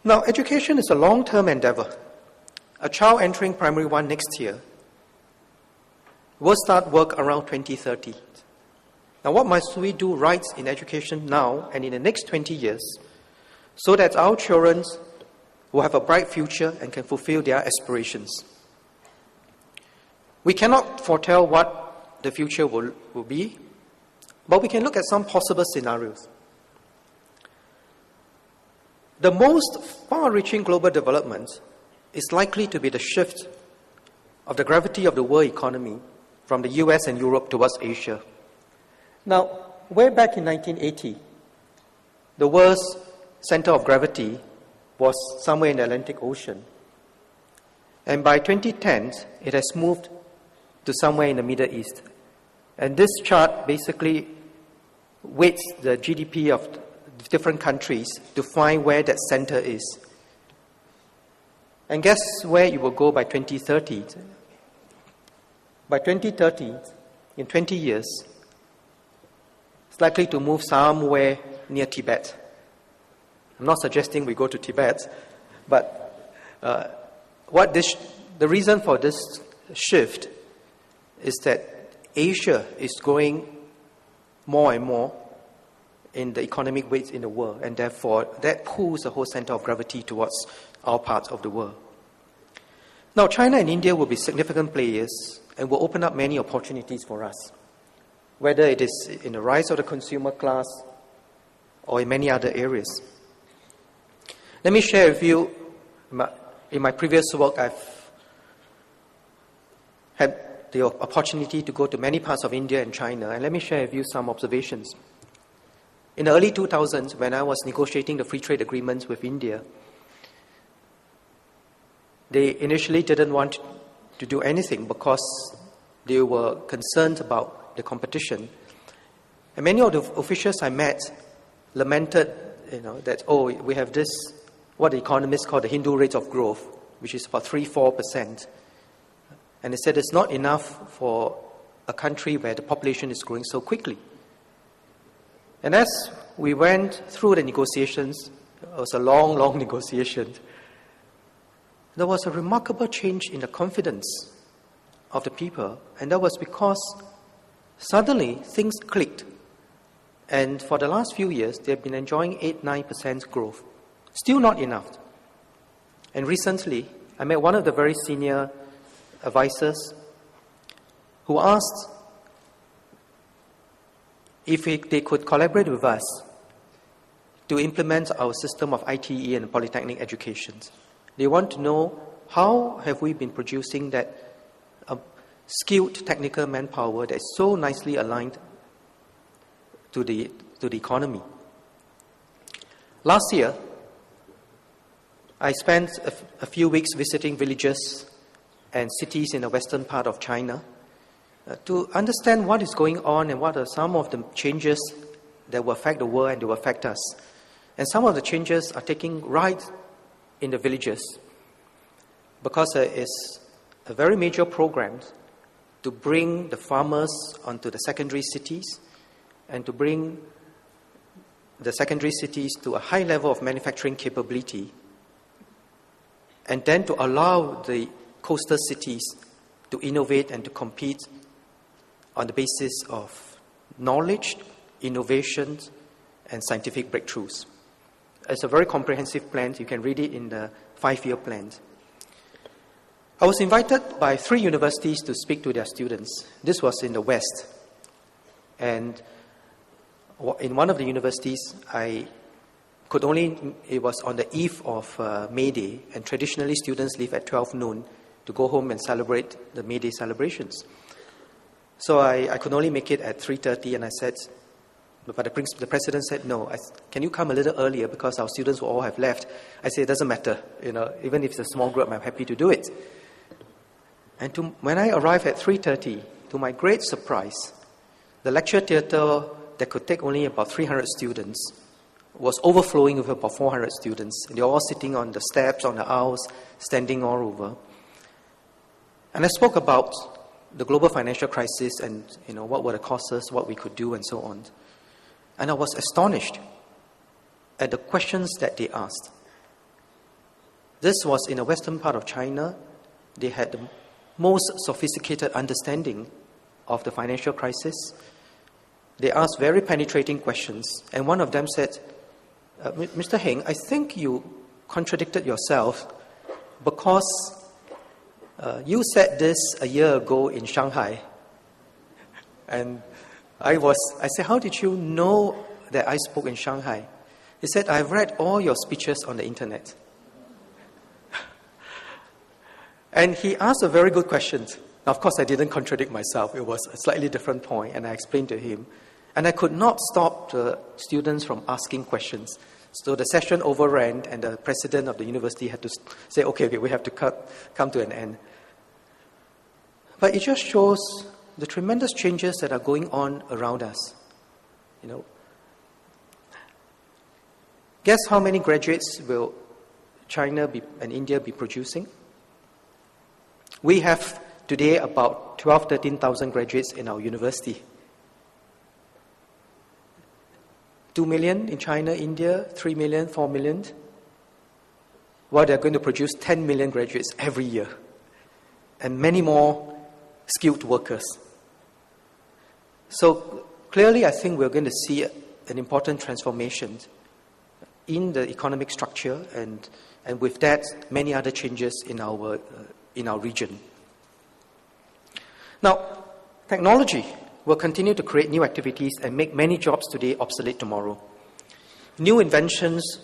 Now, education is a long-term endeavor. A child entering primary 1 next year will start work around 2030. Now, what must we do right in education now and in the next 20 years so that our children will have a bright future and can fulfill their aspirations? We cannot foretell what the future will be, but we can look at some possible scenarios. The most far-reaching global development is likely to be the shift of the gravity of the world economy from the US and Europe towards Asia. Now, way back in 1980, the world's center of gravity was somewhere in the Atlantic Ocean. And by 2010, it has moved to somewhere in the Middle East. And this chart basically weights the GDP of different countries to find where that center is. And guess where it will go by 2030? By 2030, in 20 years, it's likely to move somewhere near Tibet. I'm not suggesting we go to Tibet, but the reason for this shift is that Asia is growing more and more in the economic weights in the world, and therefore that pulls the whole center of gravity towards our part of the world. Now, China and India will be significant players and will open up many opportunities for us, whether it is in the rise of the consumer class or in many other areas. Let me share with you, in my previous work, I've had the opportunity to go to many parts of India and China, and let me share with you some observations. In the early 2000s, when I was negotiating the free trade agreements with India, they initially didn't want to do anything because they were concerned about the competition. And many of the officials I met lamented, that, we have this, what the economists call the Hindu rate of growth, which is about 3-4%. And they said it's not enough for a country where the population is growing so quickly. And as we went through the negotiations, it was a long, long negotiation, there was a remarkable change in the confidence of the people, and that was because suddenly things clicked. And for the last few years, they've been enjoying 8-9% growth. Still not enough. And recently, I met one of the very senior advisors who asked if they could collaborate with us to implement our system of ITE and polytechnic education. They want to know how have we been producing that skilled technical manpower that is so nicely aligned to the economy. Last year, I spent a few weeks visiting villages and cities in the western part of China to understand what is going on and what are some of the changes that will affect the world and that will affect us. And some of the changes are taking right in the villages because there is a very major program to bring the farmers onto the secondary cities and to bring the secondary cities to a high level of manufacturing capability, and then to allow the coastal cities to innovate and to compete on the basis of knowledge, innovation, and scientific breakthroughs. It's a very comprehensive plan. You can read it in the 5-year plan. I was invited by 3 universities to speak to their students. This was in the West. And in one of the universities, it was on the eve of May Day, and traditionally students leave at 12 noon to go home and celebrate the May Day celebrations. So I could only make it at 3:30, and I said, but the president said, no, can you come a little earlier because our students will all have left. I said, it doesn't matter, even if it's a small group, I'm happy to do it. And when I arrived at 3:30, to my great surprise, the lecture theatre that could take only about 300 students was overflowing with about 400 students. And they were all sitting on the steps, on the aisles, standing all over. And I spoke about the global financial crisis and what were the causes, what we could do, and so on. And I was astonished at the questions that they asked. This was in the western part of China. They had the most sophisticated understanding of the financial crisis. They asked very penetrating questions, and one of them said, Mr. Heng, I think you contradicted yourself because you said this a year ago in Shanghai. And I said, how did you know that I spoke in Shanghai? He said, I've read all your speeches on the internet. And he asked a very good question. Now, of course, I didn't contradict myself. It was a slightly different point, and I explained to him. And I could not stop the students from asking questions. So the session overran, and the president of the university had to say, okay, we have to come to an end. But it just shows the tremendous changes that are going on around us. Guess how many graduates will China and India be producing? We have today about 13,000 graduates in our university. 2 million in China, India, 3 million, 4 million. Well, they're going to produce 10 million graduates every year, and many more skilled workers. So clearly, I think we're going to see an important transformation in the economic structure, and with that, many other changes in our region. Now, technology will continue to create new activities and make many jobs today obsolete tomorrow. New inventions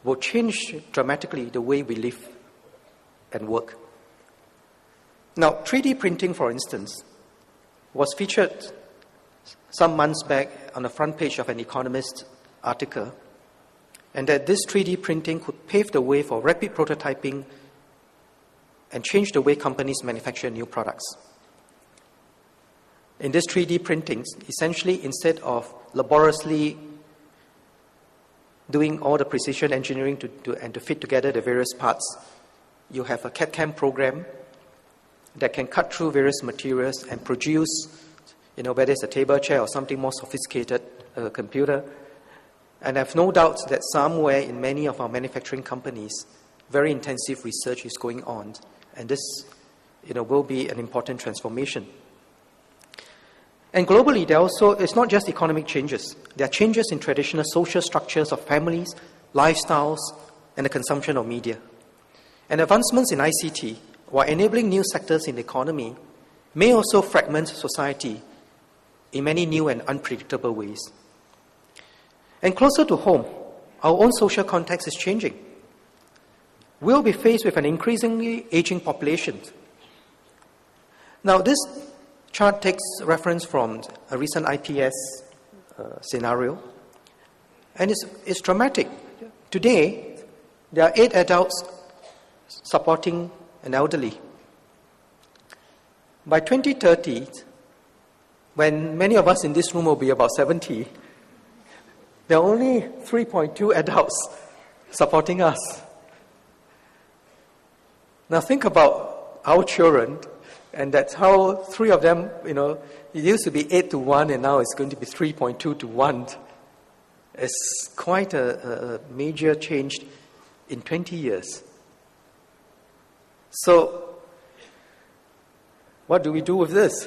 will change dramatically the way we live and work. Now, 3D printing, for instance, was featured some months back on the front page of an Economist article, and that this 3D printing could pave the way for rapid prototyping and change the way companies manufacture new products. In this 3D printing, essentially, instead of laboriously doing all the precision engineering to fit together the various parts, you have a CAD/CAM program that can cut through various materials and produce, whether it's a table, chair, or something more sophisticated, computer. And I have no doubt that somewhere in many of our manufacturing companies, very intensive research is going on, and this, will be an important transformation. And globally, it's not just economic changes. There are changes in traditional social structures of families, lifestyles, and the consumption of media. And advancements in ICT, while enabling new sectors in the economy, may also fragment society in many new and unpredictable ways. And closer to home, our own social context is changing. We'll be faced with an increasingly aging population. Now, this chart takes reference from a recent IPS scenario, and it's dramatic. Today, there are 8 adults supporting an elderly. By 2030, when many of us in this room will be about 70, there are only 3.2 adults supporting us. Now think about our children, and that's how 3 of them, it used to be 8-1, and now it's going to be 3.2-1. It's quite a major change in 20 years. So, what do we do with this?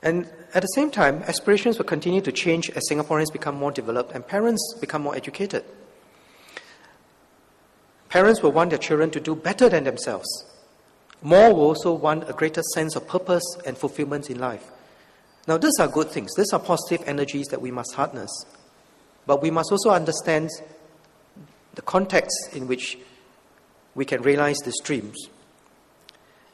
And at the same time, aspirations will continue to change as Singaporeans become more developed and parents become more educated. Parents will want their children to do better than themselves. More will also want a greater sense of purpose and fulfillment in life. Now, these are good things. These are positive energies that we must harness. But we must also understand the context in which we can realize these dreams.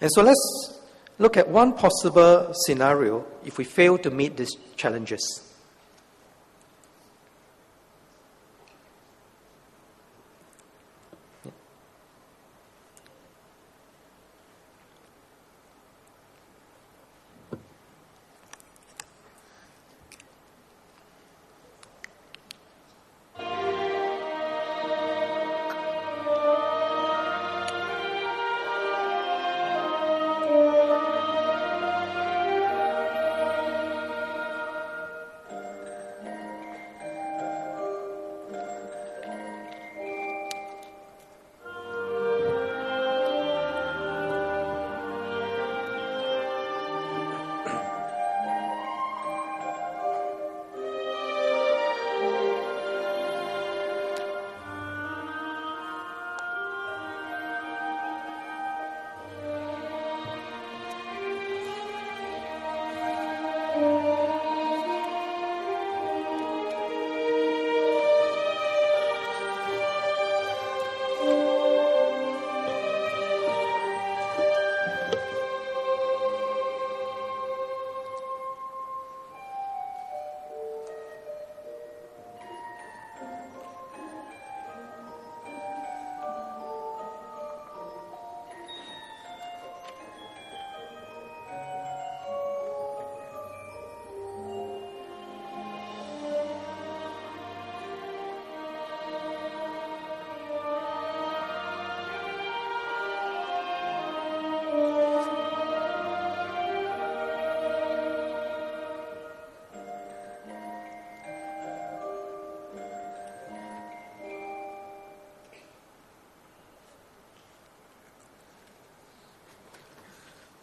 And so let's look at one possible scenario if we fail to meet these challenges.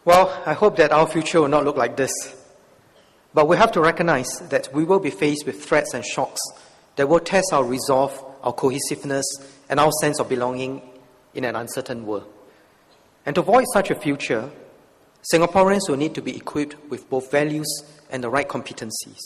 Well, I hope that our future will not look like this. But we have to recognize that we will be faced with threats and shocks that will test our resolve, our cohesiveness, and our sense of belonging in an uncertain world. And to avoid such a future, Singaporeans will need to be equipped with both values and the right competencies.